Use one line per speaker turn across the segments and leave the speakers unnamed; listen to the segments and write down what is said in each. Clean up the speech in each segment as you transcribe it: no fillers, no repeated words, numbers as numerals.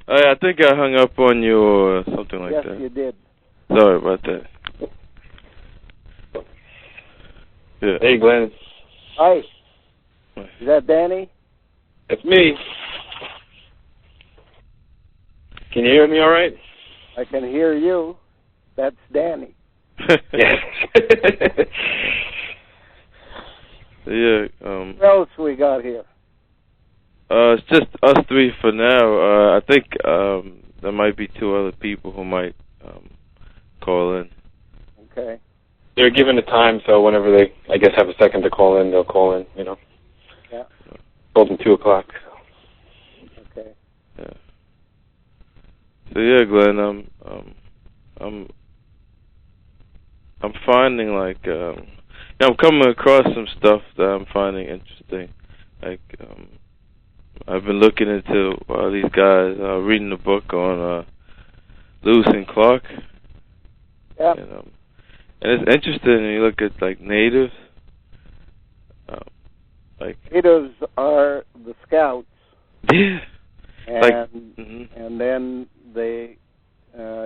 I think I hung up on you or something like that.
Yes, you did.
Sorry about that. Yeah.
Hey, Glenn.
Hi. Is that Danny?
It's me. Can you hear me all right?
I can hear you. That's Danny.
Yes.
Yeah.
What else we got here?
It's just us three for now. I think there might be two other people who might call in.
Okay.
They're given a time, so whenever they, I guess, have a second to call in, they'll call in, you know.
Yeah.
Told them 2 o'clock.
Okay.
Yeah. So yeah, Glenn, I'm finding like I'm coming across some stuff that I'm finding interesting. Like I've been looking into these guys, reading a book on Lewis and Clark.
Yeah.
And it's interesting when you look at like natives. Like
natives are the scouts.
Yeah.
And then they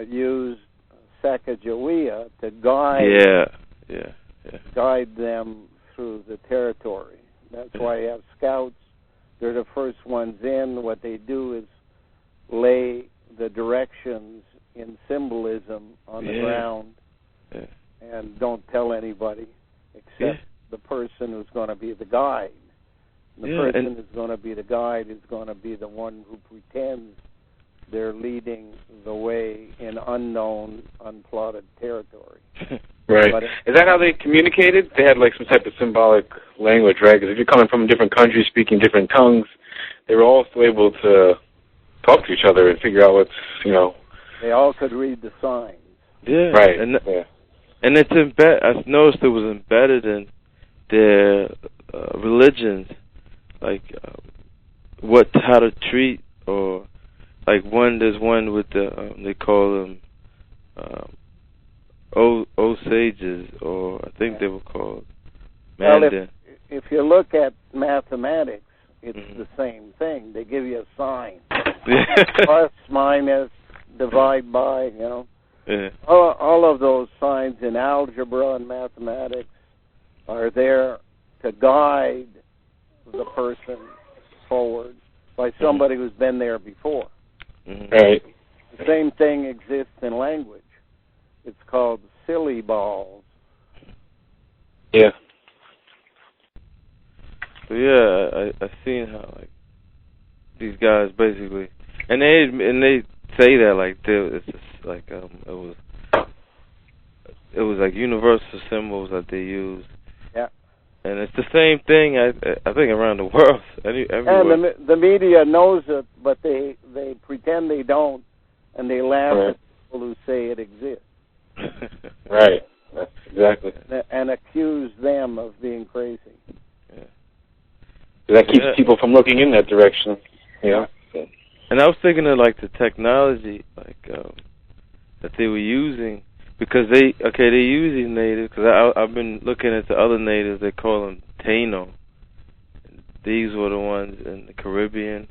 used Sacagawea to guide them through the territory. That's why you have scouts. They're the first ones in. What they do is lay the directions in symbolism on the ground and don't tell anybody except the person who's going to be the guide. The person who's going to be the guide is going to be the one who pretends they're leading the way in unknown, unplotted territory.
Right. Is that how they communicated? They had like some type of symbolic language, right? Because if you're coming from different countries speaking different tongues, they were also able to talk to each other and figure out what's, you know.
They all could read the signs.
Yeah.
Right.
And it's I've noticed it was embedded in their religions, like how to treat, or like there's one with the they call them Osages, or I think they were called Mandan.
Well, if you look at mathematics, it's the same thing. They give you a sign. Plus, minus, divide by, you know.
Yeah.
All of those signs in algebra and mathematics are there to guide the person forward by somebody who's been there before.
Right.
The same thing exists in language. It's called silly balls.
Yeah.
So yeah, I seen how like these guys basically, and they say that like it's just like it was like universal symbols that they used.
Yeah.
And it's the same thing I think around the world, everywhere.
And the media knows it, but they pretend they don't, and they laugh at people who say it exists.
Right. That's exactly.
And accuse them of being crazy.
Yeah.
So that keeps people from looking in that direction. Yeah.
And I was thinking of like the technology, like that they were using, because they use these natives. Because I've been looking at the other natives. They call them Taino. These were the ones in the Caribbean.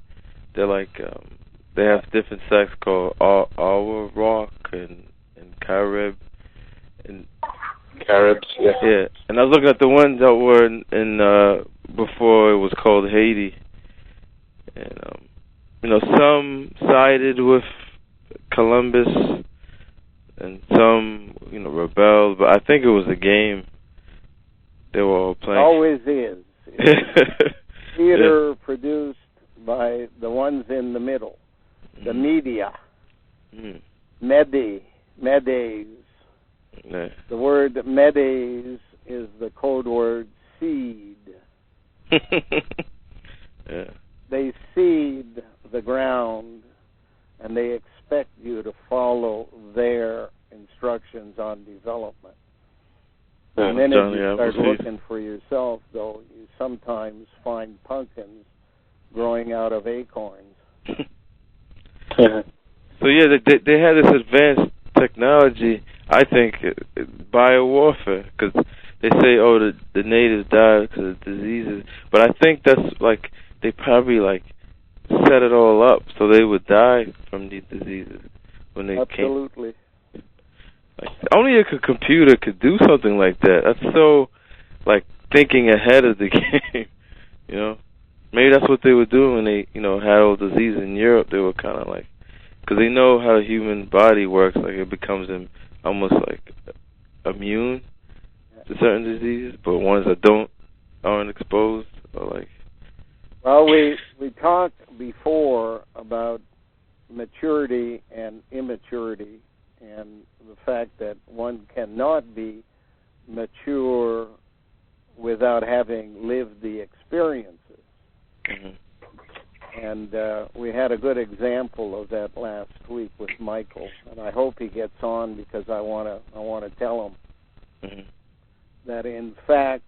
They're like they have different sects called Awa Rock and Carib. And
Caribs, yeah.
Yeah, and I was looking at the ones that were in before it was called Haiti, and some sided with Columbus, and some rebelled. But I think it was a game they were all playing.
Always is. It's theater produced by the ones in the middle, the media, Medes.
Yeah.
The word Medes is the code word seed.
Yeah.
They seed the ground, and they expect you to follow their instructions on development. The minute you start looking for yourself, though, you sometimes find pumpkins growing out of acorns.
So yeah, they had this advanced technology, I think, biowarfare, because they say, the natives died because of diseases, but I think that's like they probably like set it all up so they would die from these diseases when they came.
Absolutely.
Like, only a computer could do something like that. That's so, like, thinking ahead of the game, you know? Maybe that's what they were doing when they, had all disease in Europe. They were kind of like, because they know how the human body works, like it becomes almost like immune to certain diseases, but ones that aren't exposed are like.
Well, we talked before about maturity and immaturity, and the fact that one cannot be mature without having lived the experiences.
Mm-hmm.
And we had a good example of that last week with Michael, and I hope he gets on because I want to tell him
Mm-hmm.
that in fact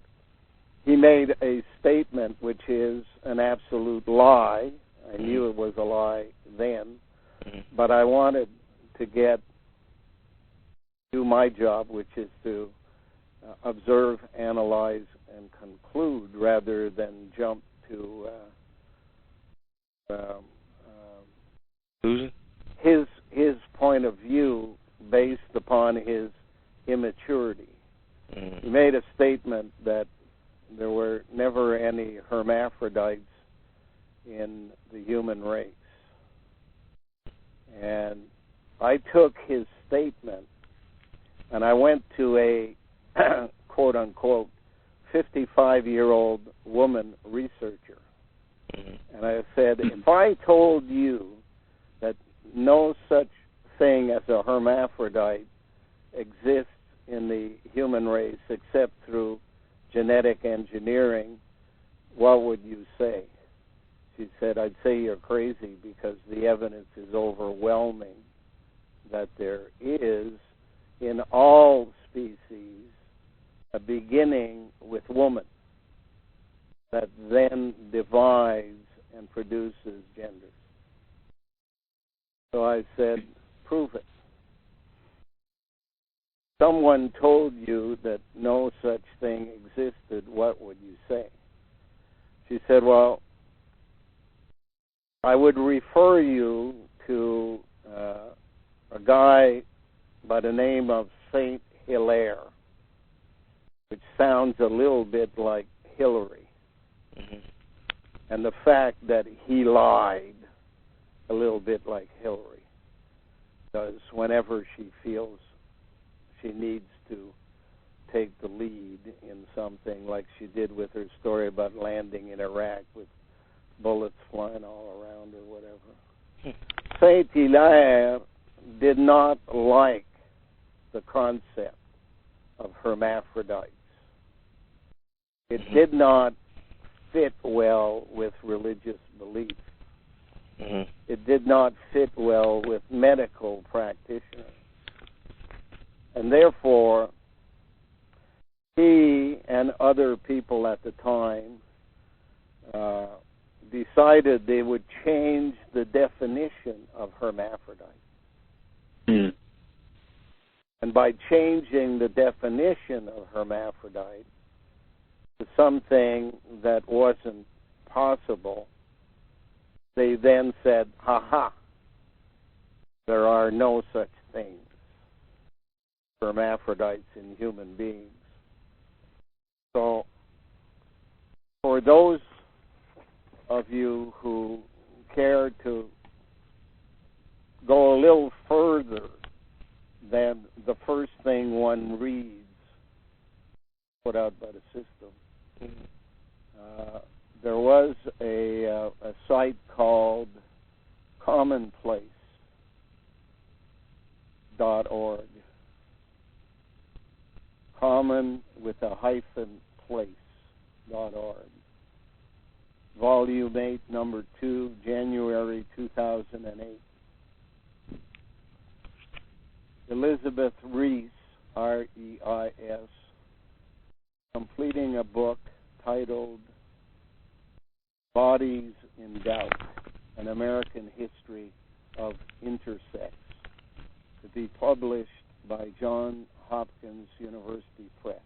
he made a statement which is an absolute lie. I knew it was a lie then, but I wanted to do my job, which is to observe, analyze, and conclude rather than jump to his point of view based upon his immaturity. He made a statement that there were never any hermaphrodites in the human race. And I took his statement and I went to a quote-unquote 55-year-old woman researcher. And I said, if I told you that no such thing as a hermaphrodite exists in the human race except through genetic engineering, what would you say? She said, I'd say you're crazy because the evidence is overwhelming that there is in all species a beginning with woman that then divides and produces genders. So I said, prove it. Someone told you that no such thing existed, what would you say? She said, well, I would refer you to a guy by the name of Saint Hilaire, which sounds a little bit like Hillary. And the fact that he lied a little bit like Hillary, because whenever she feels she needs to take the lead in something, like she did with her story about landing in Iraq with bullets flying all around or whatever. Saint Hilaire did not like the concept of hermaphrodites. It did not fit well with religious belief. It did not fit well with medical practitioners. And therefore, he and other people at the time decided they would change the definition of hermaphrodite. And by changing the definition of hermaphrodite to something that wasn't possible, they then said, ha, there are no such things, hermaphrodites in human beings. So, for those of you who care to go a little further than the first thing one reads put out by the system, there was a site called commonplace.org. Common with a hyphen place.org. Volume 8, number 2, January 2008. Elizabeth Rees, R-E-I-S, completing a book titled Bodies in Doubt, An American History of Intersex, to be published by Johns Hopkins University Press.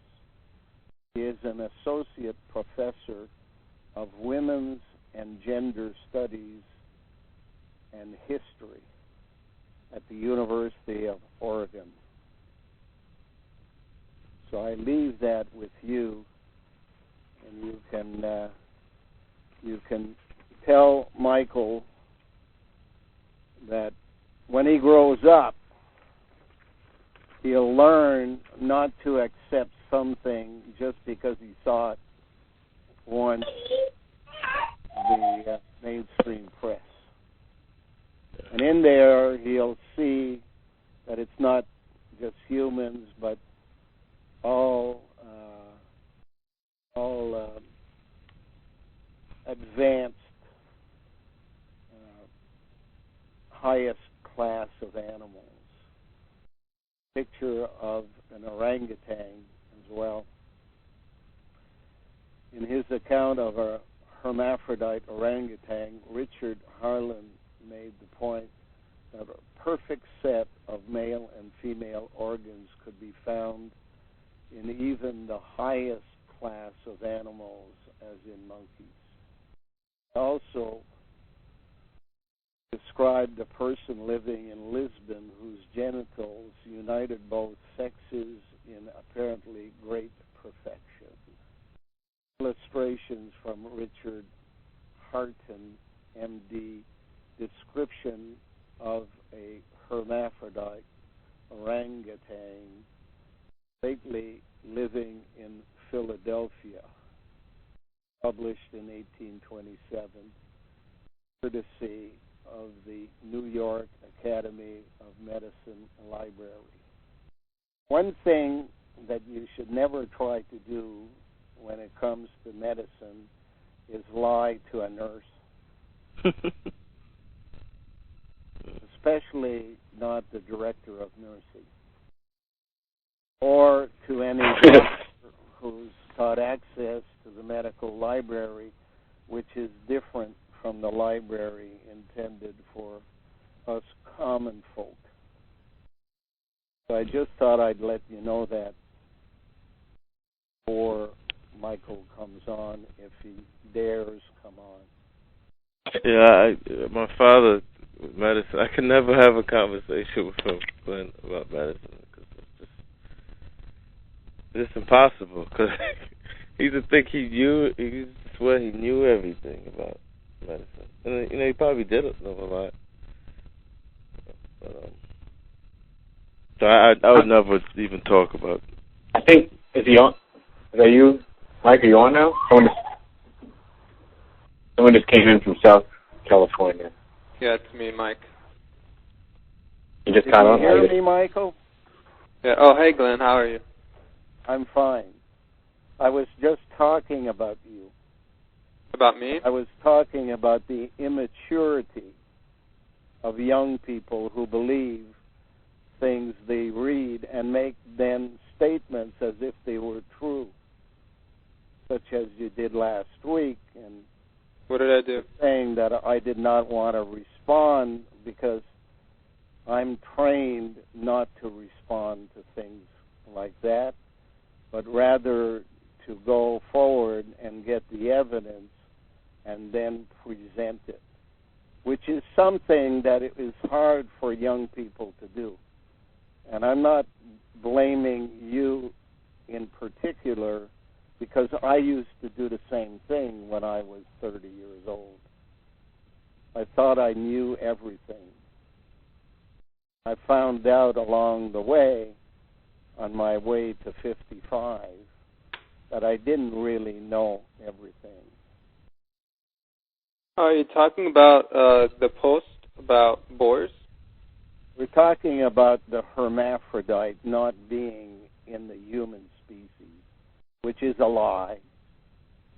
He is an associate professor of women's and gender studies and History at the University of Oregon. So I leave that with you, and you can tell Michael that when he grows up, he'll learn not to accept something just because he saw it on the mainstream press. And in there, he'll see that it's not just humans, but all advanced, highest class of animals. Picture of an orangutan as well. In his account of a hermaphrodite orangutan, Richard Harlan made the point that a perfect set of male and female organs could be found in even the highest class of animals, as in monkeys. Also described a person living in Lisbon whose genitals united both sexes in apparently great perfection. Illustrations from Richard Harton, M.D., description of a hermaphrodite orangutan lately living in Philadelphia, published in 1827, courtesy of the New York Academy of Medicine Library. One thing that you should never try to do when it comes to medicine is lie to a nurse. Especially not the director of nursing, or to any doctor who's got access to the medical library, which is different from the library intended for us common folk. So I just thought I'd let you know that before Michael comes on, if he dares come on.
Yeah, my father, medicine, I can never have a conversation with him, Glenn, about medicine, because it's just impossible, because he used to think he used to swear he knew everything about medicine. And, he probably did know a lot. But, so I would never even talk about it.
I think, is he on? Is that you? Mike, are you on now? Someone just came in from South California.
Yeah, it's me, Mike.
You just
Did
got
you
on?
hear me, Michael?
Yeah. Oh, hey, Glenn. How are you?
I'm fine. I was just talking about you.
About me?
I was talking about the immaturity of young people who believe things they read and make then statements as if they were true, such as you did last week. And
what did I do?
Saying that I did not want to respond because I'm trained not to respond to things like that, but rather to go forward and get the evidence and then present it, which is something that it is hard for young people to do. And I'm not blaming you in particular, because I used to do the same thing when I was 30 years old. I thought I knew everything. I found out along the way, on my way to 55, that I didn't really know everything.
Are you talking about the post about boars?
We're talking about the hermaphrodite not being in the human species, which is a lie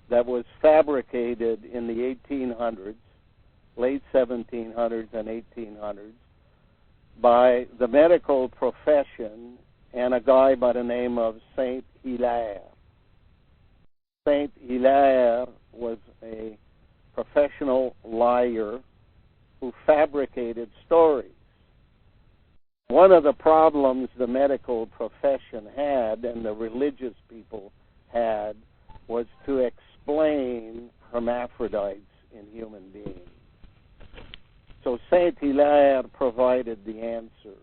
that was fabricated in the 1800s, late 1700s and 1800s, by the medical profession and a guy by the name of Saint Hilaire. Saint Hilaire was a professional liar who fabricated stories. One of the problems the medical profession had and the religious people had was to explain hermaphrodites in human beings. So Saint Hilaire provided the answer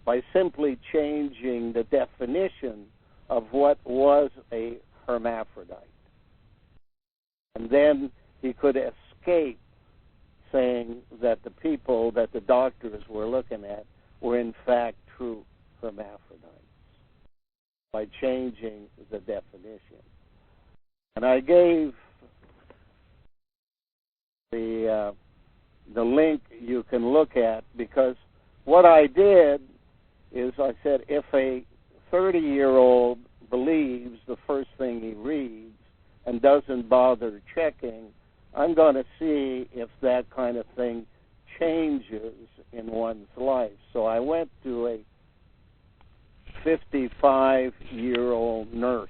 by simply changing the definition of what was a hermaphrodite. And then he could escape saying that the people that the doctors were looking at were in fact true hermaphrodites by changing the definition. And I gave the link you can look at, because what I did is I said, if a 30-year-old believes the first thing he reads and doesn't bother checking, I'm going to see if that kind of thing changes in one's life. So I went to a 55-year-old nurse,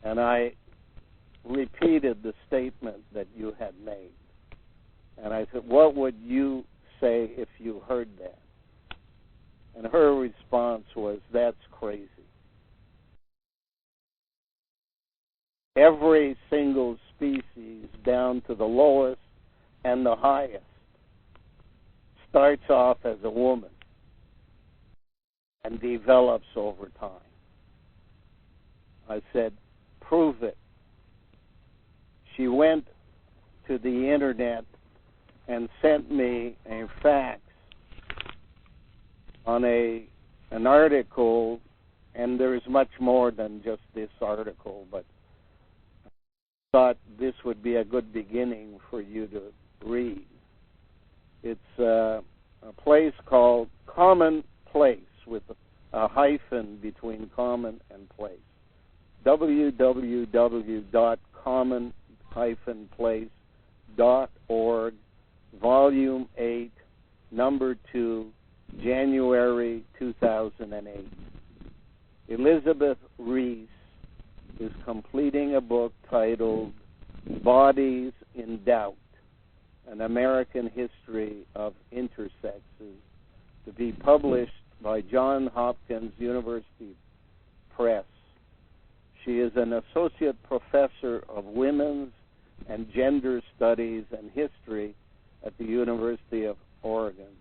and I repeated the statement that you had made. And I said, what would you say if you heard that? And her response was, that's crazy. Every single species, down to the lowest and the highest, starts off as a woman and develops over time. I said, prove it. She went to the internet and sent me a fax on an article, and there's much more than just this article, but I thought this would be a good beginning for you to read. It's a place called Common Place, with a hyphen between common and place. www.common-place.org, Volume 8, Number 2, January 2008. Elizabeth Reese is completing a book titled Bodies in Doubt, An American History of Intersexes, to be published by Johns Hopkins University Press. She is an associate professor of women's and gender studies and history at the University of Oregon.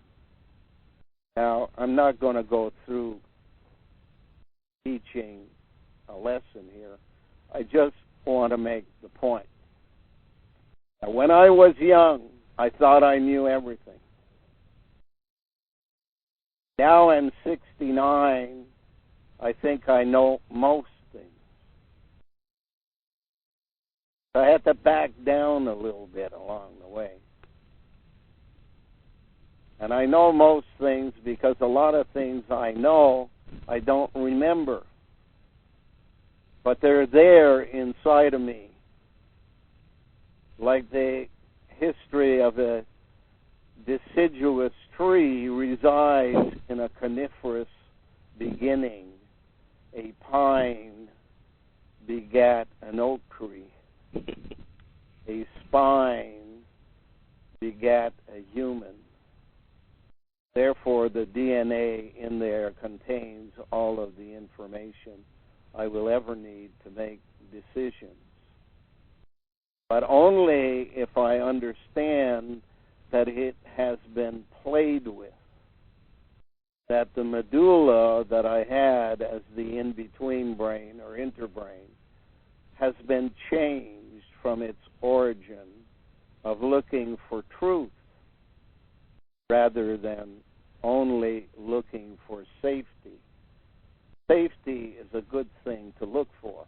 Now, I'm not going to go through teaching a lesson here. I just want to make the point. Now, when I was young, I thought I knew everything. Now I'm 69, I think I know most things. I had to back down a little bit along the way. And I know most things because a lot of things I know I don't remember. But they're there inside of me. Like the history of a deciduous tree resides in a coniferous beginning. A pine begat an oak tree. A spine begat a human. Therefore, the DNA in there contains all of the information I will ever need to make decisions. But only if I understand that it has been played with, that the medulla that I had as the in-between brain or interbrain has been changed from its origin of looking for truth rather than only looking for safety. Safety is a good thing to look for,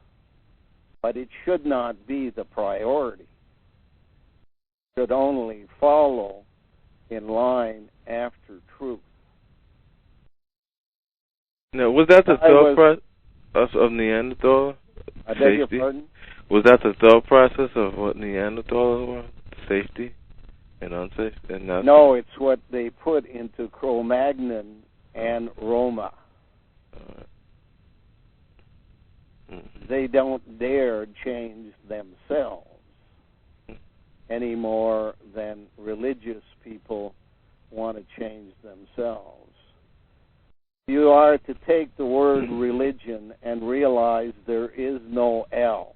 but it should not be the priority. It should only follow in line after truth.
Now, was that the thought process of Neanderthal?
I beg your pardon?
Was that the thought process of what Neanderthals were? Safety and unsafe? And not
no, it's what they put into Cro-Magnon and Roma. They don't dare change themselves any more than religious people want to change themselves. You are to take the word religion and realize there is no L.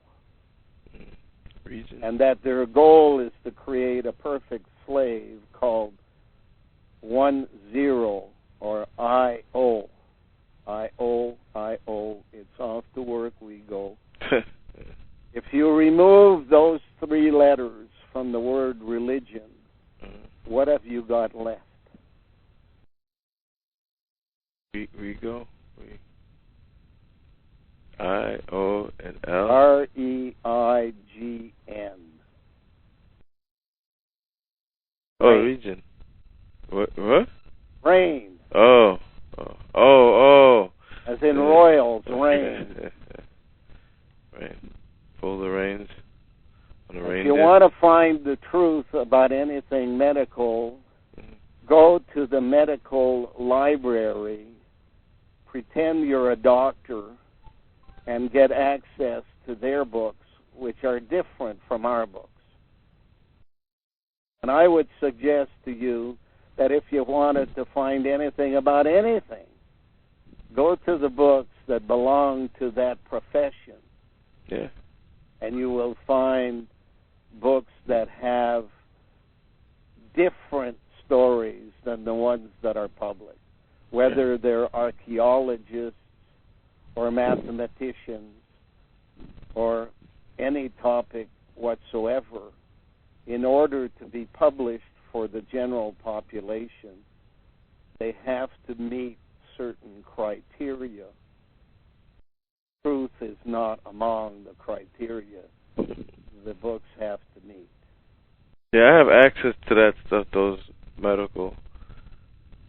And that their goal is to create a perfect slave called 10 or I-O. I-O, it's off to work we go. If you remove those three letters from the word religion, what have you got left?
Rego? I-O and L?
R-E-I-G-N.
Oh, region. What?
Rain.
Oh.
As in royals, rain.
Rain. Pull the reins on the rain.
If you want to find the truth about anything medical, go to the medical library, pretend you're a doctor, and get access to their books, which are different from our books. And I would suggest to you that if you wanted to find anything about anything, go to the books that belong to that profession.
Yeah.
And you will find books that have different stories than the ones that are public, whether they're archaeologists or mathematicians or any topic whatsoever. In order to be published for the general population, they have to meet certain criteria. Truth is not among the criteria the books have to meet.
Yeah, I have access to that stuff, those medical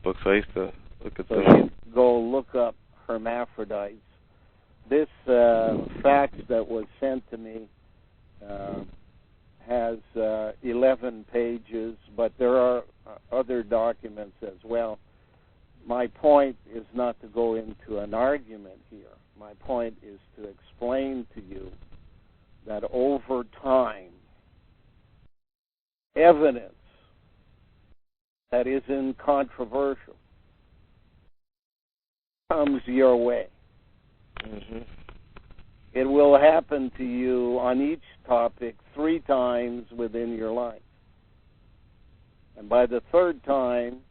books. I used to look at them.
You go look up hermaphrodites. This fax that was sent to me has 11 pages, but there are other documents as well. My point is not to go into an argument here. My point is to explain to you that over time, evidence that is incontroversial comes your way.
Mm-hmm.
It will happen to you on each topic 3 times within your life. And by the 3rd time,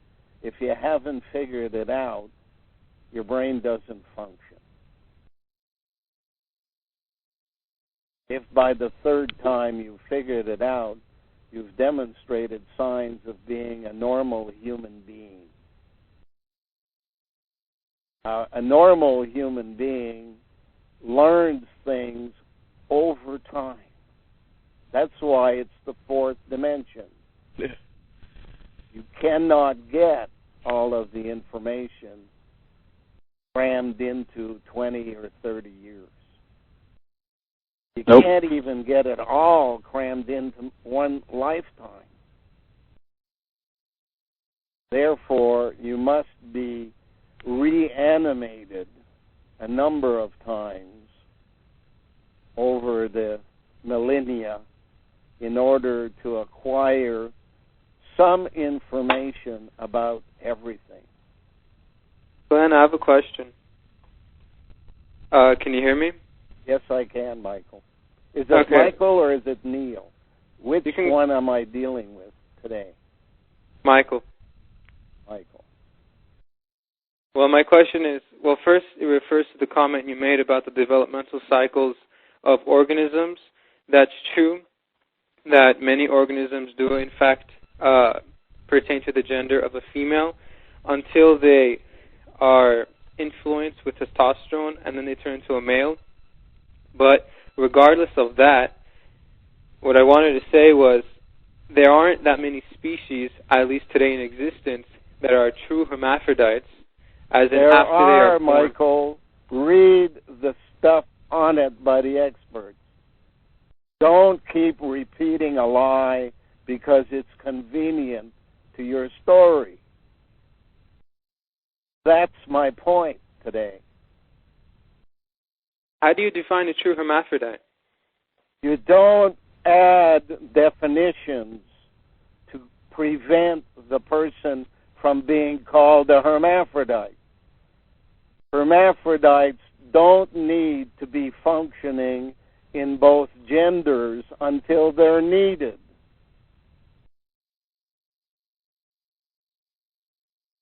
if you haven't figured it out, your brain doesn't function. If by the 3rd time you've figured it out, you've demonstrated signs of being a normal human being. A normal human being learns things over time. That's why it's the 4th dimension.
Yeah.
You cannot get all of the information crammed into 20 or 30 years. You can't even get it all crammed into one lifetime. Therefore, you must be reanimated a number of times over the millennia in order to acquire some information about everything.
Glenn, I have a question. Can you hear me?
Yes, I can, Michael. Is it Michael or is it Neil? Which one am I dealing with today?
Michael.
Michael.
Well, my question is, first it refers to the comment you made about the developmental cycles of organisms. That's true, that many organisms do, in fact, pertain to the gender of a female until they are influenced with testosterone and then they turn into a male. But regardless of that, what I wanted to say was there aren't that many species, at least today in existence, that are true hermaphrodites. As in
there
after
are,
they are born.
Michael. Read the stuff on it by the experts. Don't keep repeating a lie because it's convenient to your story. That's my point today.
How do you define a true hermaphrodite?
You don't add definitions to prevent the person from being called a hermaphrodite. Hermaphrodites don't need to be functioning in both genders until they're needed.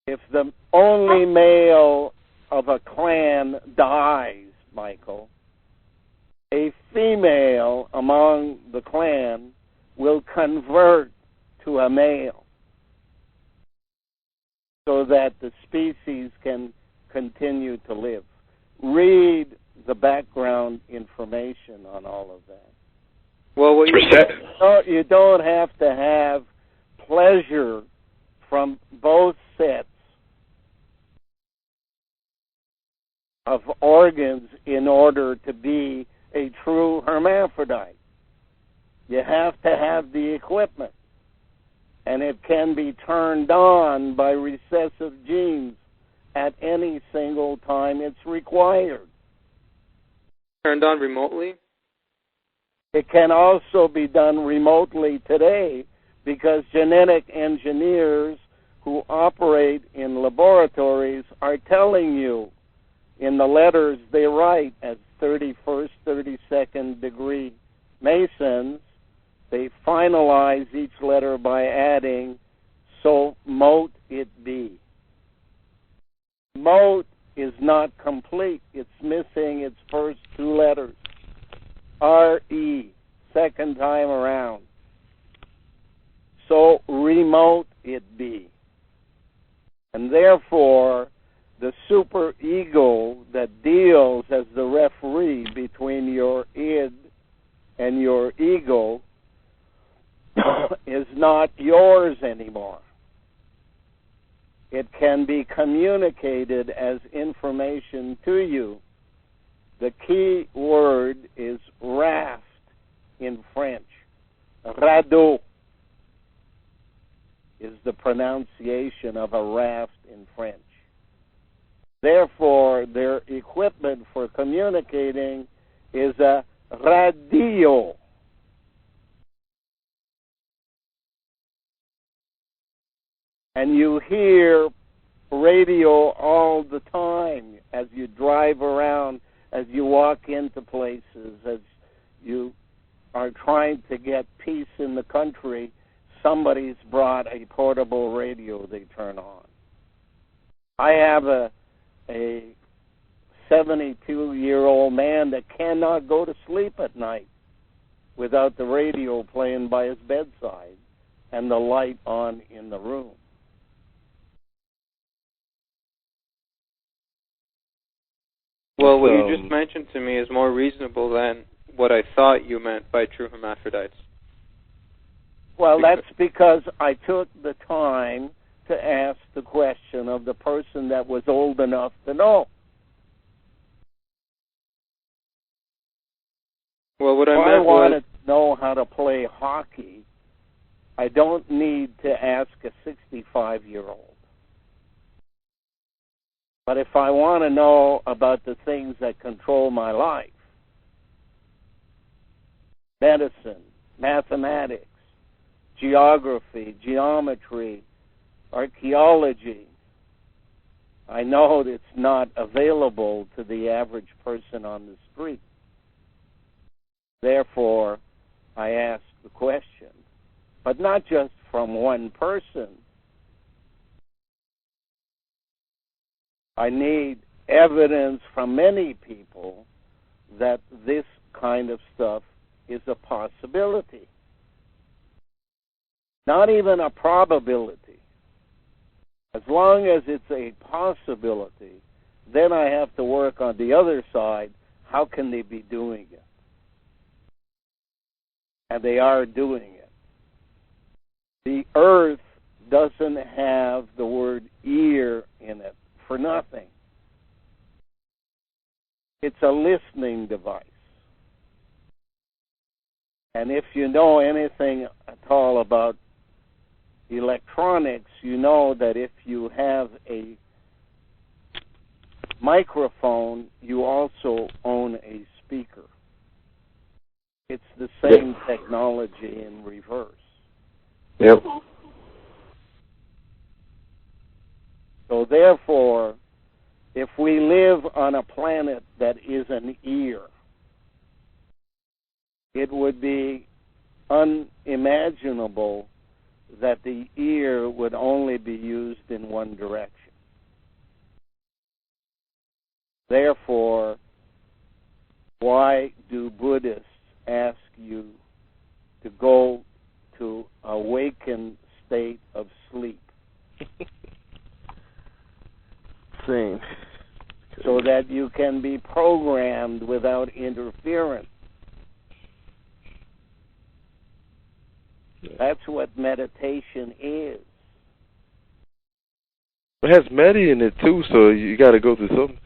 If the only male of a clan dies, Michael, a female among the clan will convert to a male so that the species can continue to live. Read the background information on all of that.
Well, what
you don't have to have pleasure from both sets of organs in order to be a true hermaphrodite. You have to have the equipment, and it can be turned on by recessive genes at any single time it's required.
Turned on remotely?
It can also be done remotely today because genetic engineers who operate in laboratories are telling you in the letters they write as 31st, 32nd degree Masons, they finalize each letter by adding, so mote it be. Mote is not complete. It's missing its first two letters. R-E, second time around. So remote it be. And therefore, the superego that deals as the referee between your id and your ego is not yours anymore. It can be communicated as information to you. The key word is raft in French. Radeau is the pronunciation of a raft in French. Therefore, their equipment for communicating is a radio. And you hear radio all the time as you drive around, as you walk into places, as you are trying to get peace in the country. Somebody's brought a portable radio they turn on. I have a 72-year-old man that cannot go to sleep at night without the radio playing by his bedside and the light on in the room.
Well, what you just mentioned to me is more reasonable than what I thought you meant by true hermaphrodites.
Well, that's because I took the time to ask the question of the person that was old enough to know.
Well, what I
if
meant
I want
was...
to know how to play hockey, I don't need to ask a 65-year-old. But if I want to know about the things that control my life, medicine, mathematics, geography, geometry, archaeology, I know it's not available to the average person on the street. Therefore, I ask the question, but not just from one person. I need evidence from many people that this kind of stuff is a possibility. Not even a probability. As long as it's a possibility, then I have to work on the other side. How can they be doing it? And they are doing it. The earth doesn't have the word ear in it for nothing. It's a listening device. And if you know anything at all about electronics, you know that if you have a microphone, you also own a speaker. It's the same technology in reverse.
Yep.
So therefore, if we live on a planet that is an ear, it would be unimaginable that the ear would only be used in one direction. Therefore, why do Buddhists ask you to go to awakened state of sleep?
Same.
So that you can be programmed without interference.
Yeah.
That's what meditation is.
It has medi in it too, so you got to go through some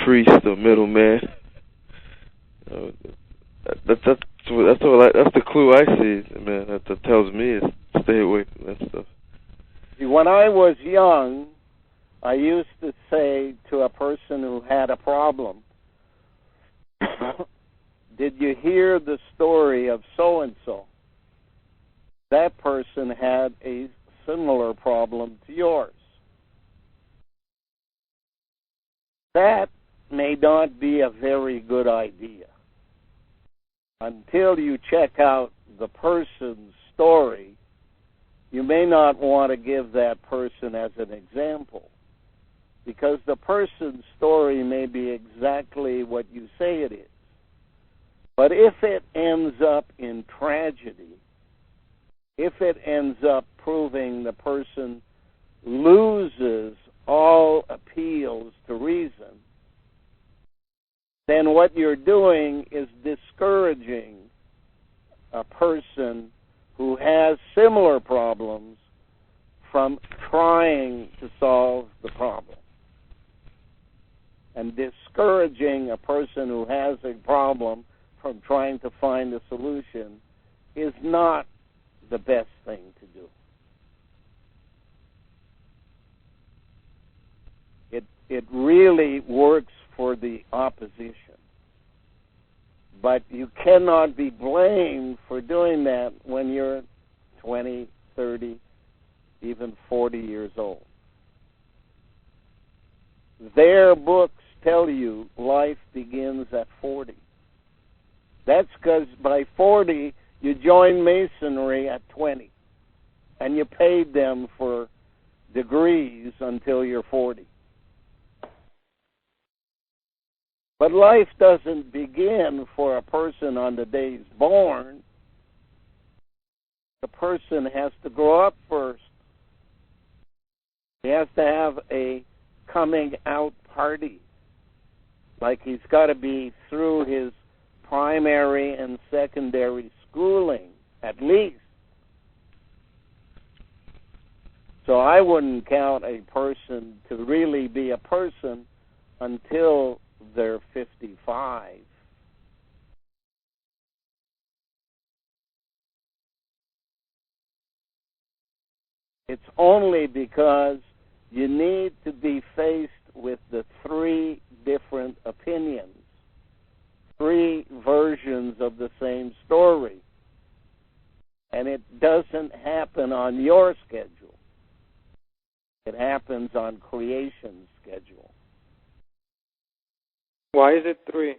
priest or middleman. That's the clue I see, man. That tells me is stay away from that stuff.
See, when I was young, I used to say to a person who had a problem, did you hear the story of so-and-so? That person had a similar problem to yours. That may not be a very good idea. Until you check out the person's story, you may not want to give that person as an example, because the person's story may be exactly what you say it is. But if it ends up in tragedy, if it ends up proving the person loses all appeals to reason, then what you're doing is discouraging a person who has similar problems from trying to solve the problem. And discouraging a person who has a problem from trying to find a solution is not the best thing to do. It really works for the opposition. But you cannot be blamed for doing that when you're 20, 30, even 40 years old. Their books tell you life begins at 40. That's because by 40, you joined Masonry at 20, and you paid them for degrees until you're 40. But life doesn't begin for a person on the day he's born. The person has to grow up first. He has to have a coming out party. Like he's got to be through his primary and secondary schooling, at least. So I wouldn't count a person to really be a person until they're 55. It's only because you need to be faced with the three different opinions, three versions of the same story. And it doesn't happen on your schedule. It happens on creation's schedule.
Why is it 3?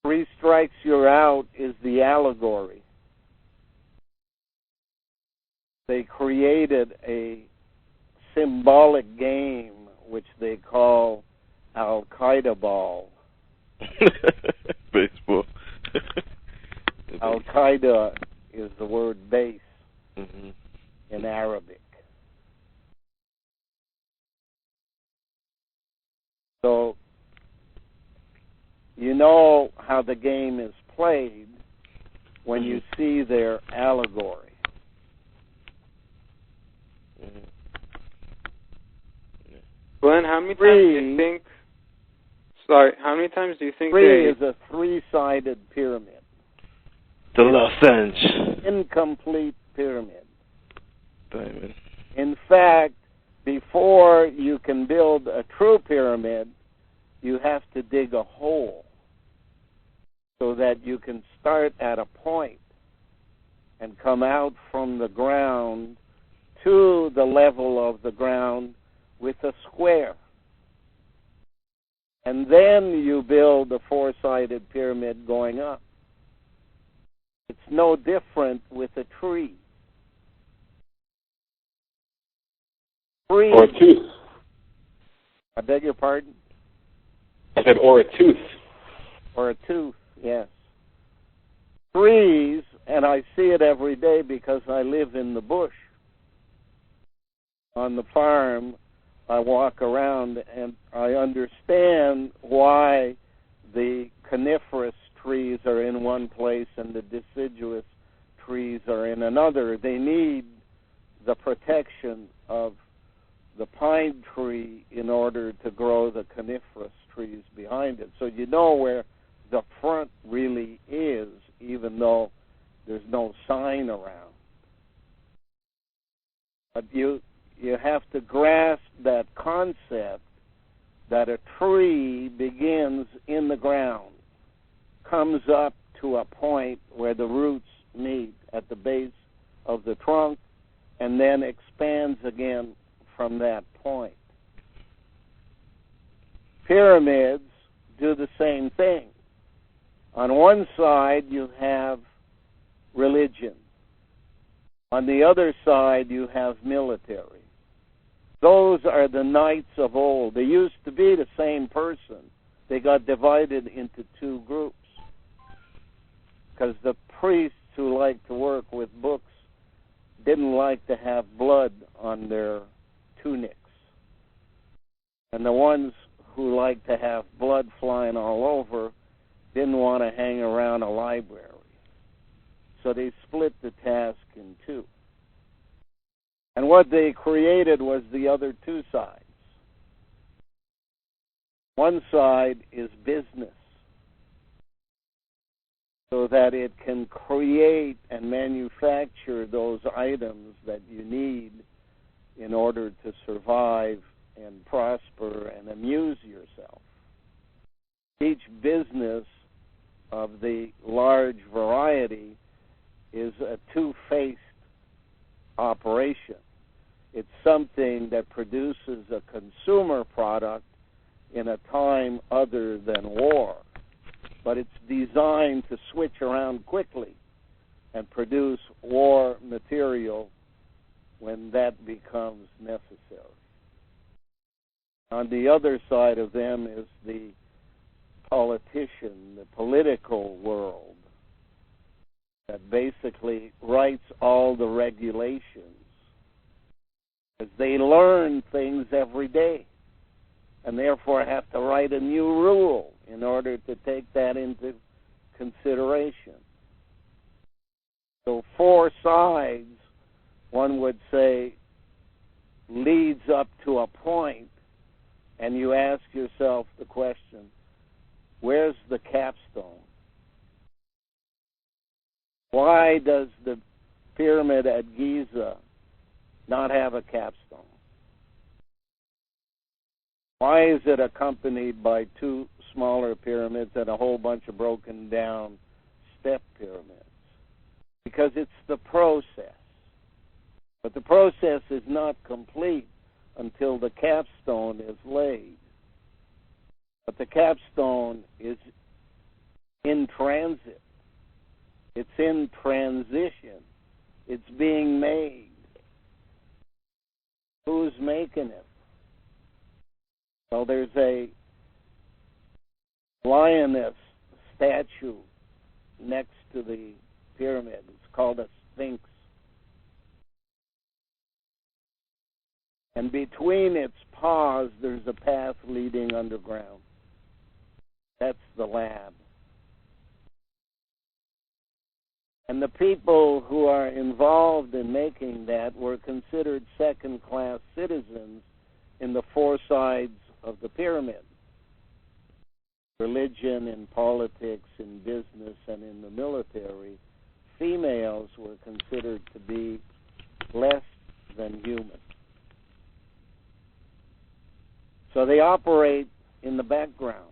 3 strikes you're out is the allegory. They created a symbolic game which they call Al-Qaeda ball.
Baseball.
Al-Qaeda is the word base in Arabic. So, you know how the game is played when you see their allegory.
Glenn, how many times do you think... Sorry, how many times do you think
3 is a 3-sided pyramid.
The lozenge.
Incomplete pyramid.
Diamond.
In fact, before you can build a true pyramid, you have to dig a hole so that you can start at a point and come out from the ground to the level of the ground with a square. And then you build a 4-sided pyramid going up. It's no different with a tree. Trees,
Or a tooth.
I beg your pardon?
I said, or a tooth.
Or a tooth, yes. Trees, and I see it every day because I live in the bush. On the farm, I walk around and I understand why the coniferous trees are in one place and the deciduous trees are in another. They need the protection of the pine tree in order to grow the coniferous trees behind it. So you know where the front really is, even though there's no sign around. But you have to grasp that concept that a tree begins in the ground, comes up to a point where the roots meet at the base of the trunk, and then expands again from that point. Pyramids do the same thing. On one side, you have religion. On the other side, you have military. Those are the knights of old. They used to be the same person. They got divided into two groups because the priests who liked to work with books didn't like to have blood on their tunics. And the ones who liked to have blood flying all over didn't want to hang around a library. So they split the task in two. And what they created was the other two sides. One side is business, so that it can create and manufacture those items that you need in order to survive and prosper and amuse yourself. Each business of the large variety is a two-faced operation. It's something that produces a consumer product in a time other than war, but it's designed to switch around quickly and produce war material when that becomes necessary. On the other side of them is the politician, the political world, that basically writes all the regulations, as they learn things every day, and therefore have to write a new rule in order to take that into consideration. So four sides, one would say, leads up to a point, and you ask yourself the question, where's the capstone? Why does the pyramid at Giza not have a capstone? Why is it accompanied by two smaller pyramids and a whole bunch of broken down step pyramids? Because it's the process. But the process is not complete until the capstone is laid. But the capstone is in transit. It's in transition. It's being made. Who's making it? Well, there's a lioness statue next to the pyramid. It's called a sphinx. And between its paws, there's a path leading underground. That's the lab. And the people who are involved in making that were considered second-class citizens in the four sides of the pyramid. Religion, in politics, in business, and in the military, females were considered to be less than human. So they operate in the background.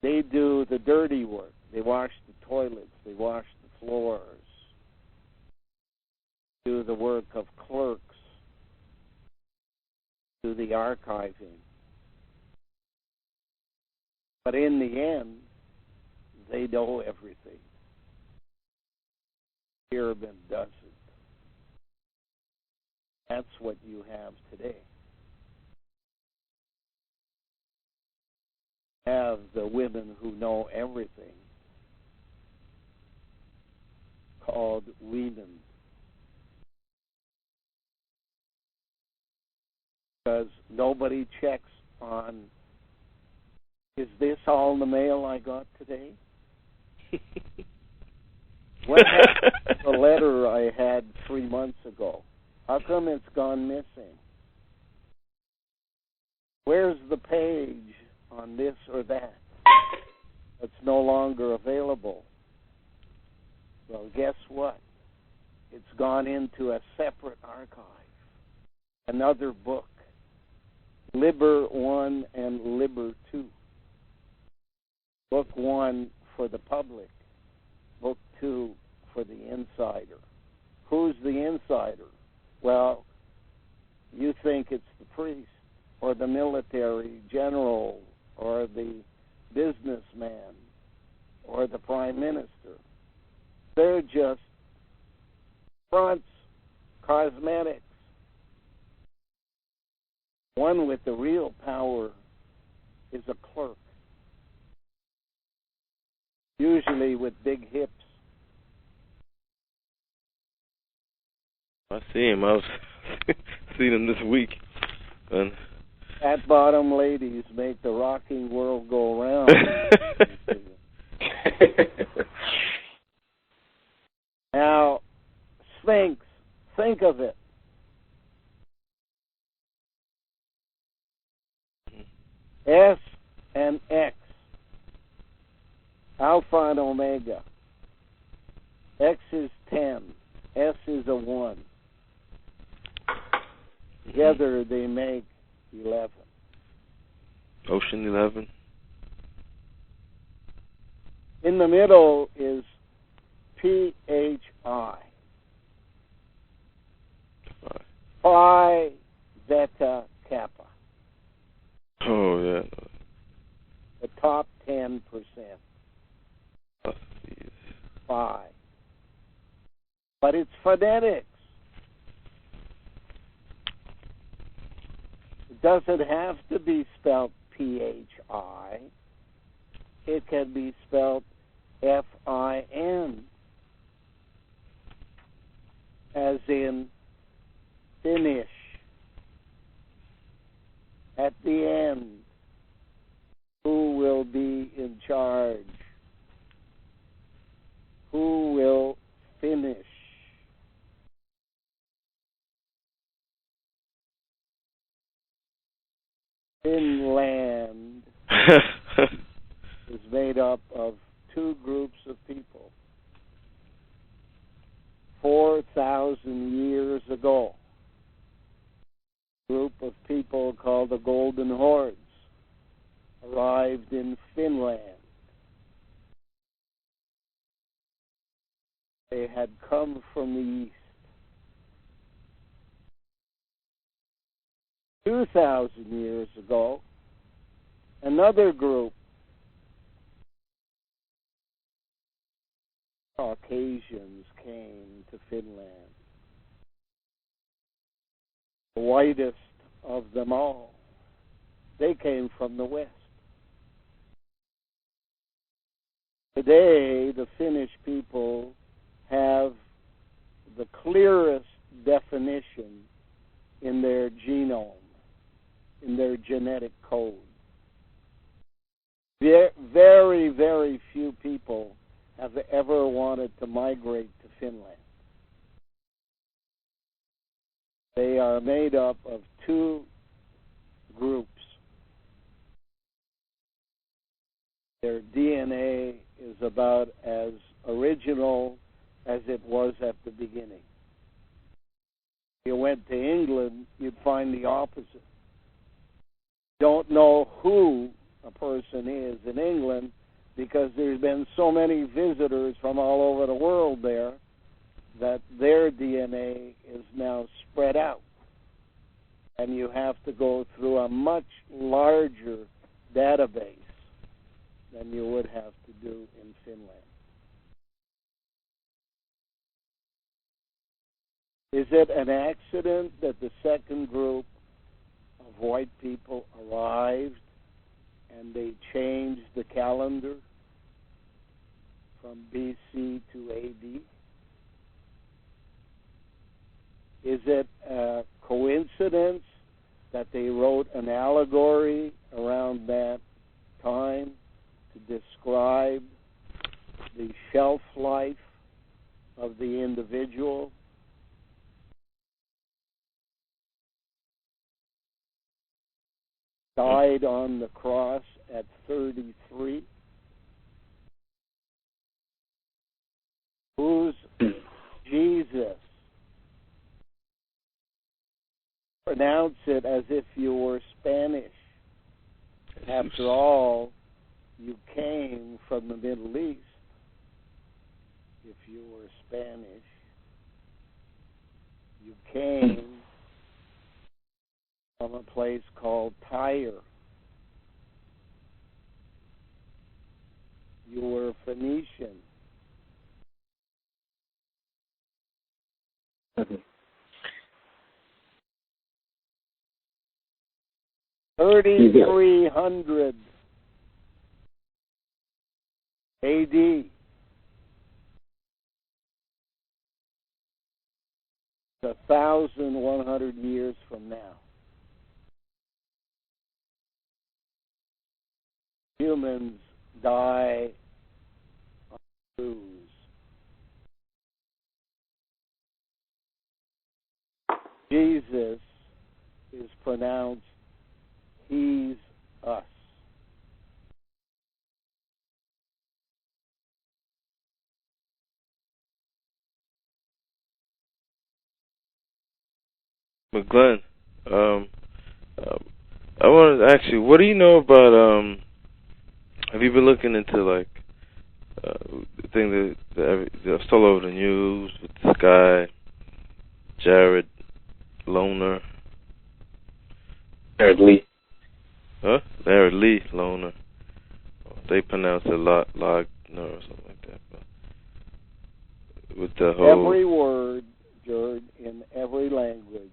They do the dirty work. They wash the toilets. They wash the floors. Do the work of clerks. Do the archiving. But in the end, they know everything. Pyramid doesn't. That's what you have today. Have the women who know everything, called women, because nobody checks on, is this all the mail I got today? What happened to the letter I had 3 months ago? How come it's gone missing? Where's the page on this or that? It's no longer available. Well, guess what? It's gone into a separate archive. Another book. Liber 1 and Liber 2. Book 1 for the public. Book 2 for the insider. Who's the insider? Well, you think it's the priest or the military general or the businessman or the prime minister. They're just fronts, cosmetics. One with the real power is a clerk, usually with big hips.
I see him. I was seeing him this week. And
Fat bottom ladies make the rocking world go round. Now, Sphinx, think of it. S and X, Alpha and Omega. X is 10, S is a 1. Together they make 11.
Ocean 11.
In the middle is PHI. Phi Zeta Kappa.
Oh, yeah.
The top 10%.
Oh, geez.
Phi. But it's phonetics. It doesn't have to be spelled PHI. It can be spelled FIN, as in finish. At the end, who will be in charge? Who will finish? Finland is made up of two groups of people. 4,000 years ago, a group of people called the Golden Hordes arrived in Finland. They had come from the east. 2,000 years ago, another group, Caucasians, came to Finland. The whitest of them all. They came from the west. Today, the Finnish people have the clearest definition in their genome, in their genetic code. Very, very few people have ever wanted to migrate to Finland. They are made up of two groups. Their DNA is about as original as it was at the beginning. If you went to England, you'd find the opposite. Don't know who a person is in England because there's been so many visitors from all over the world there that their DNA is now spread out. And you have to go through a much larger database than you would have to do in Finland. Is it an accident that the second group of white people arrived and they changed the calendar from BC to AD? Is it a coincidence that they wrote an allegory around that time to describe the shelf life of the individual? Died on the cross at 33. Who's Jesus? Pronounce it as if you were Spanish. After all, you came from the Middle East. If you were Spanish, you came from a place called Tyre. You were Phoenician.
Mm-hmm.
3,300 AD. 1,100 years from now. Humans die on the cruise. Jesus is pronounced, he's us.
But Glenn, I wanted to ask you, what do you know about, have you been looking into, like, the thing that's all over the news with this guy, Jared Loner?
Jared Lee.
Huh? Jared Lee Loner. They pronounce it Logner or something like that. But with the whole...
Every word, Jared, in every language,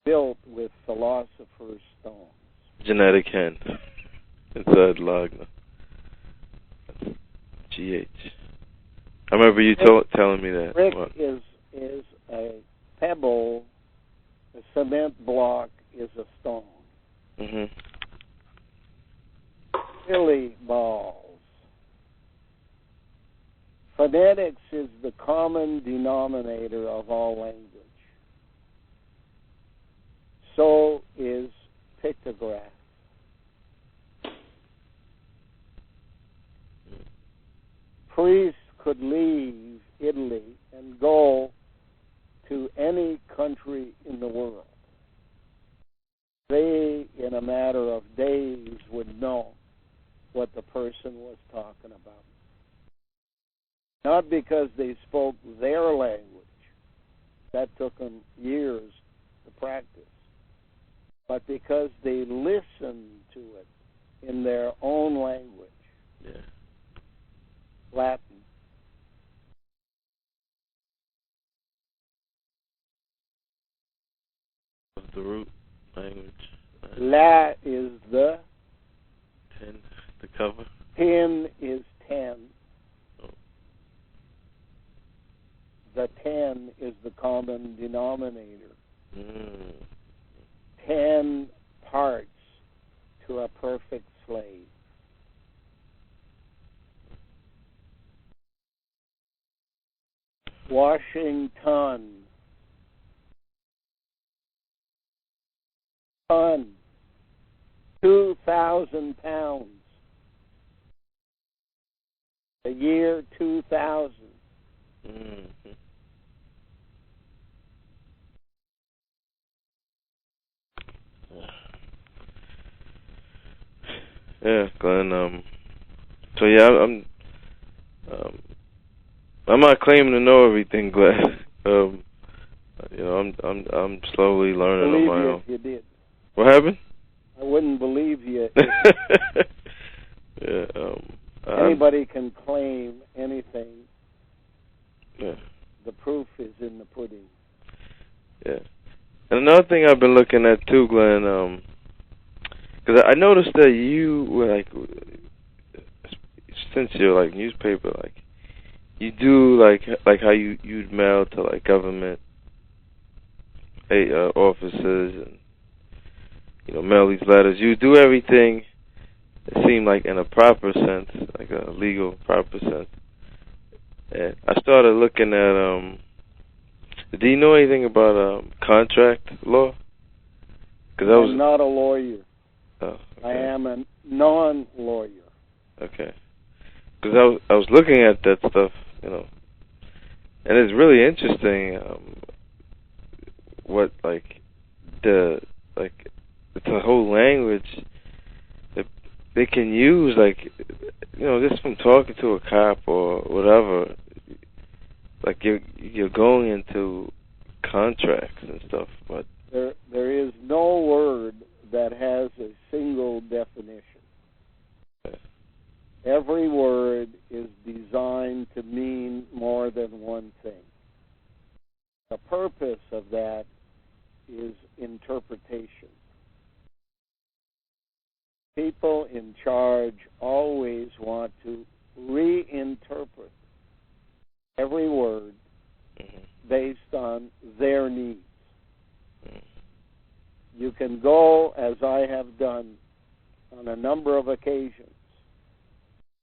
built with philosopher's stones.
Genetic hen inside Logner. GH. I remember you telling me that.
Brick is a pebble. A cement block is a stone.
Mhm.
Silly balls. Phonetics is the common denominator of all language. So is pictograph. Priests could leave Italy and go to any country in the world. They, in a matter of days, would know what the person was talking about. Not because they spoke their language. That took them years to practice. But because they listened to it in their own language.
Yeah.
Latin.
The root language.
La is the.
10, the cover.
10 is 10.
Oh.
The 10 is the common denominator. 10 parts to a perfect slave. Washington. Ton. 2,000 pounds. The year 2000.
Mm-hmm. Yeah, Glenn. So yeah, I'm not claiming to know everything, Glenn. You know, I'm slowly learning on my own.
If you did.
What happened?
I wouldn't believe you.
Yeah.
Anybody can claim anything.
Yeah.
The proof is in the pudding.
Yeah. And another thing I've been looking at too, Glenn, because I noticed that you were like, since you're like newspaper, like you do like how you'd mail to like government offices and mail these letters. You do everything. It seemed like in a proper sense, like a legal proper sense. And I started looking at. Do you know anything about contract law? Cause
I'm not a lawyer.
Oh, okay.
I am a non-lawyer.
Okay. Because I was looking at that stuff, and it's really interesting. What it's a whole language that they can use, just from talking to a cop or whatever. Like you're going into contracts and stuff, but
there is no word that has a single definition. Every word is designed to mean more than one thing. The purpose of that is interpretation. People in charge always want to reinterpret every word based on their needs. You can go, as I have done on a number of occasions,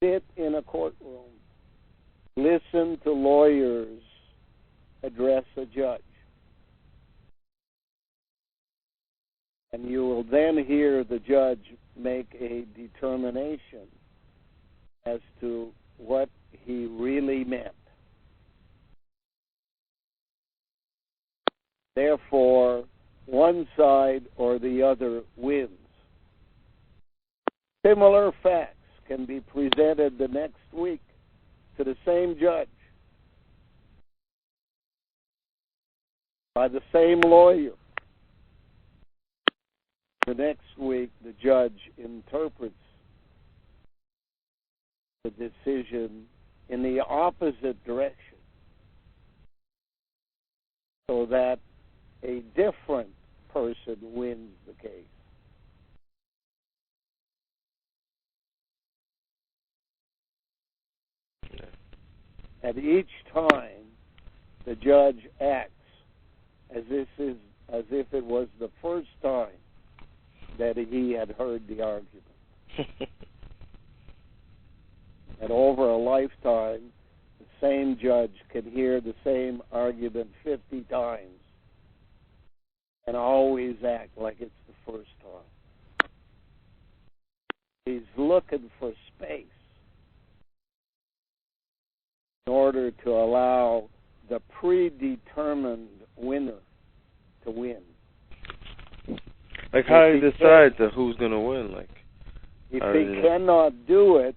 sit in a courtroom, listen to lawyers address a judge, and you will then hear the judge make a determination as to what he really meant. Therefore, one side or the other wins. Similar facts can be presented the next week to the same judge by the same lawyer. The next week, the judge interprets the decision in the opposite direction so that a different person wins the case. At each time, the judge acts as if it was the first time that he had heard the argument. And over a lifetime, the same judge can hear the same argument 50 times and always act like it's the first time. He's looking for space in order to allow the predetermined winner to win.
Like, how do you decide who's going to win? Like,
if he cannot do it,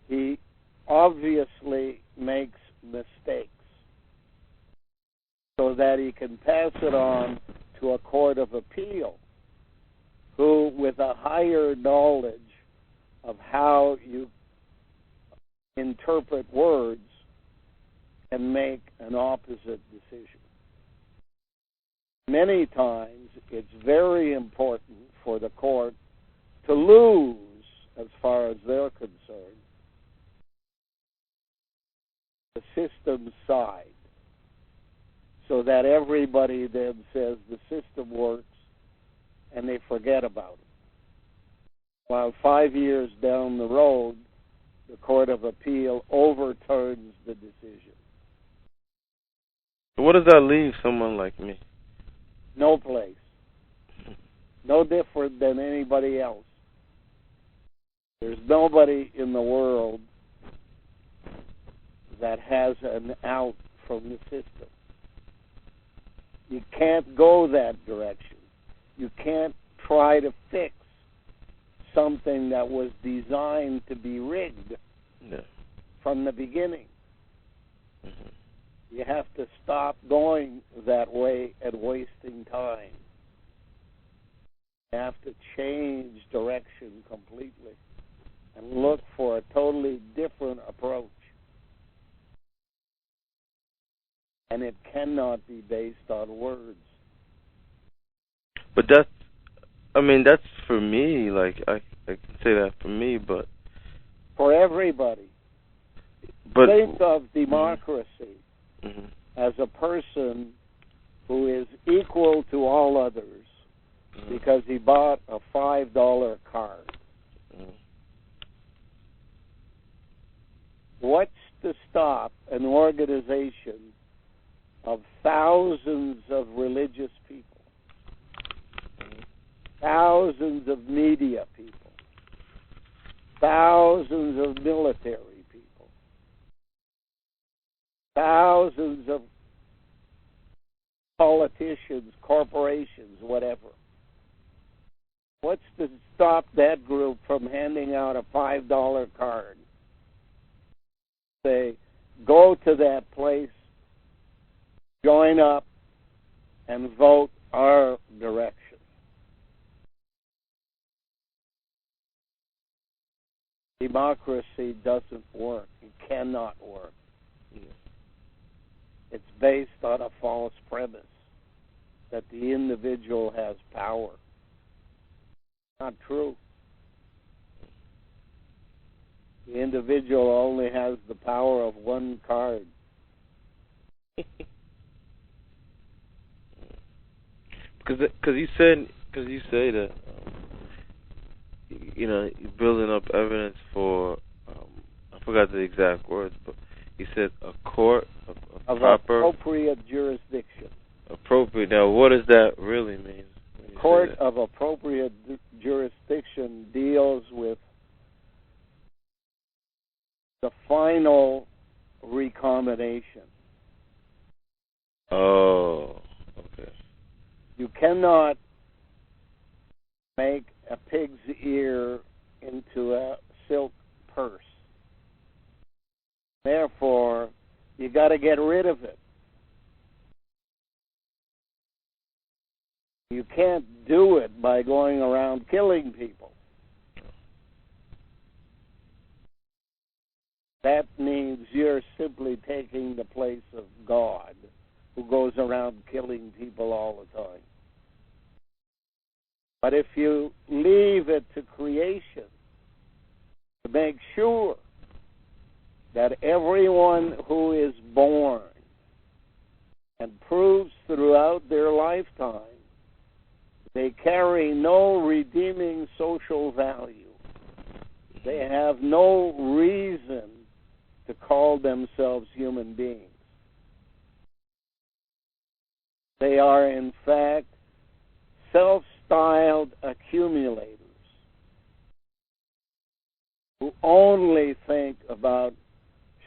he obviously makes mistakes so that he can pass it on to a court of appeal who, with a higher knowledge of how you interpret words, can make an opposite decision. Many times, it's very important for the court to lose, as far as they're concerned, the system's side, so that everybody then says the system works and they forget about it. While 5 years down the road, the Court of Appeal overturns the decision.
What does that leave someone like me?
No place. No different than anybody else. There's nobody in the world that has an out from the system. You can't go that direction. You can't try to fix something that was designed to be rigged from the beginning.
Mm-hmm.
You have to stop going that way and wasting time. You have to change direction completely and look for a totally different approach. And it cannot be based on words.
But that's for me. Like I can say that for me, but
for everybody. Think of democracy as a person who is equal to all others because he bought a $5 card. What's to stop an organization of thousands of religious people, thousands of media people, thousands of military people, thousands of politicians, corporations, whatever? What's to stop that group from handing out a $5 card? Say, go to that place, join up, and vote our direction. Democracy doesn't work. It cannot work. It's based on a false premise that the individual has power. Not true. The individual only has the power of one card.
Because you say that you're building up evidence for I forgot the exact words, but you said a court of proper
appropriate jurisdiction.
Appropriate. Now, what does that really mean?
Court of appropriate jurisdiction deals with the final recombination.
Oh, okay.
You cannot make a pig's ear into a silk purse. Therefore, you got to get rid of it. You can't do it by going around killing people. That means you're simply taking the place of God, who goes around killing people all the time. But if you leave it to creation to make sure that everyone who is born and proves throughout their lifetime they carry no redeeming social value, they have no reason to call themselves human beings. They are, in fact, self-styled accumulators who only think about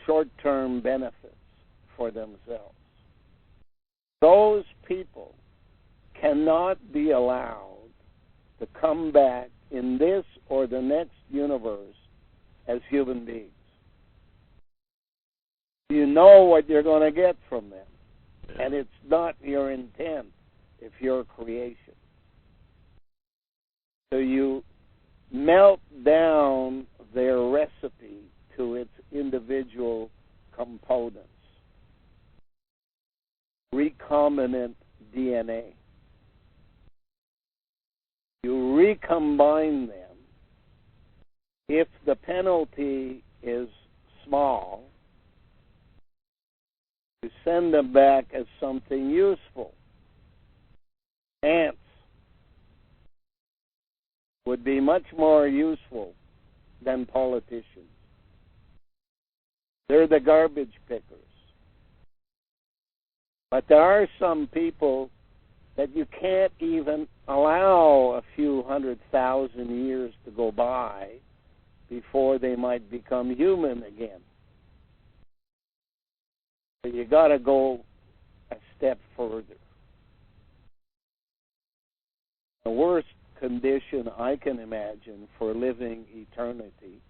short-term benefits for themselves. Those people cannot be allowed to come back in this or the next universe as human beings. You know what you're going to get from them, and it's not your intent if you're creation. So you melt down their recipe to its individual components. Recombinant DNA. You recombine them. If the penalty is small, you send them back as something useful. Ants would be much more useful than politicians. They're the garbage pickers. But there are some people that you can't even allow a few 100,000 years to go by before they might become human again. So you got to go a step further. The worst condition I can imagine for living eternity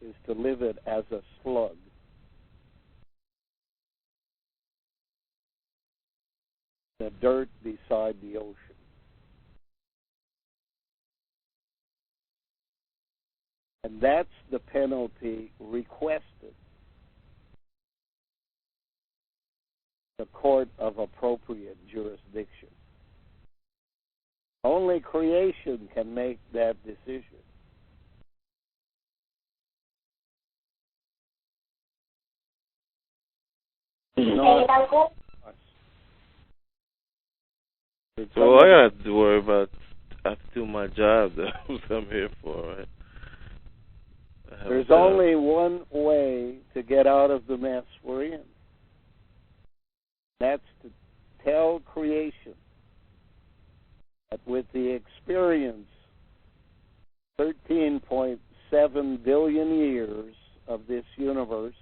is to live it as a slug. The dirt beside the ocean. And that's the penalty requested. The court of appropriate jurisdiction. Only creation can make that decision. Not us.
So all I have to worry about, I have to do my job. That's what I'm here for, right?
There's only one way to get out of the mess we're in. That's to tell creation that with the experience 13.7 billion years of this universe,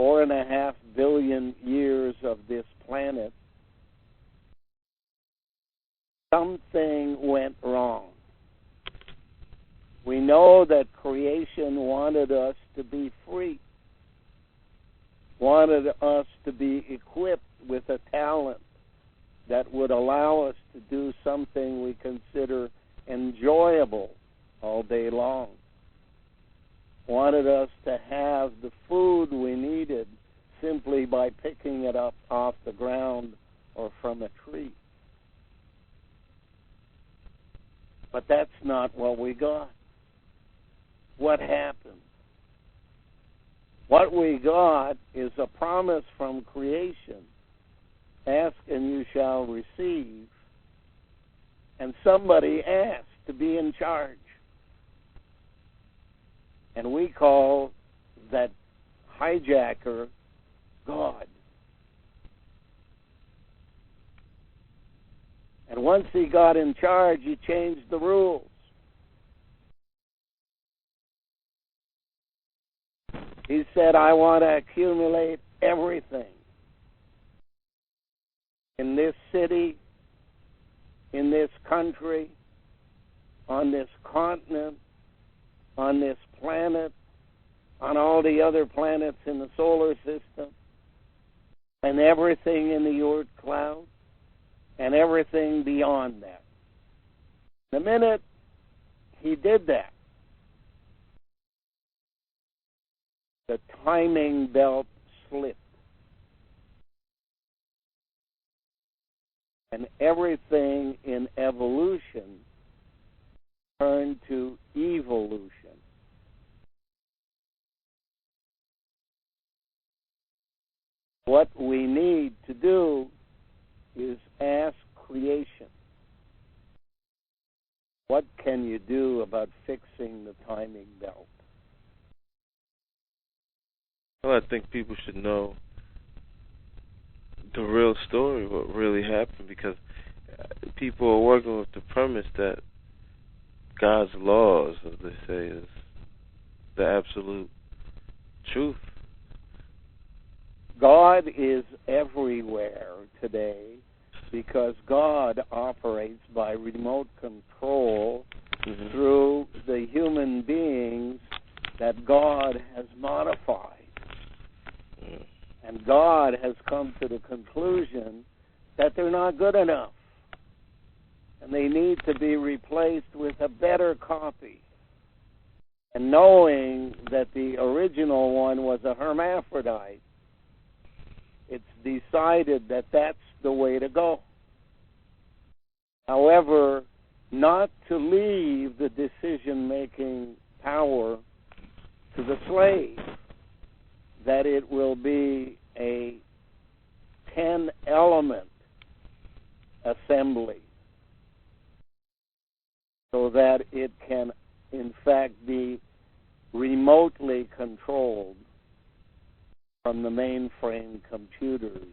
4.5 billion years of this planet, something went wrong. We know that creation wanted us to be free, wanted us to be equipped with a talent that would allow us to do something we consider enjoyable all day long, wanted us to have the food we needed simply by picking it up off the ground or from a tree. But that's not what we got. What happened? What we got is a promise from creation. Ask and you shall receive. And somebody asked to be in charge. And we call that hijacker God. And once he got in charge, he changed the rules. He said, I want to accumulate everything in this city, in this country, on this continent, on this planet, on all the other planets in the solar system, and everything in the Oort cloud, and everything beyond that. The minute he did that, the timing belt slipped. And everything in evolution turned to evolution. What we need to do is ask creation, what can you do about fixing the timing belt?
Well, I think people should know the real story, what really happened, because people are working with the premise that God's laws, as they say, is the absolute truth.
God is everywhere today because God operates by remote control through the human beings that God has modified. And God has come to the conclusion that they're not good enough. And they need to be replaced with a better copy. And knowing that the original one was a hermaphrodite, it's decided that that's the way to go. However, not to leave the decision-making power to the slave, that it will be a 10-element assembly so that it can, in fact, be remotely controlled from the mainframe computers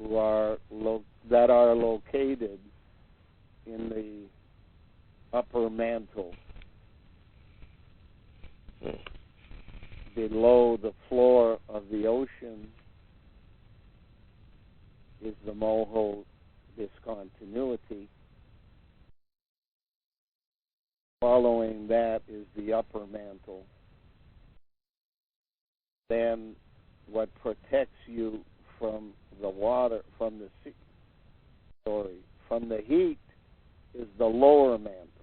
that are located in the upper mantle below the floor of the ocean is the Moho discontinuity. Following that is the upper mantle. Then what protects you from the water, from from the heat is the lower mantle.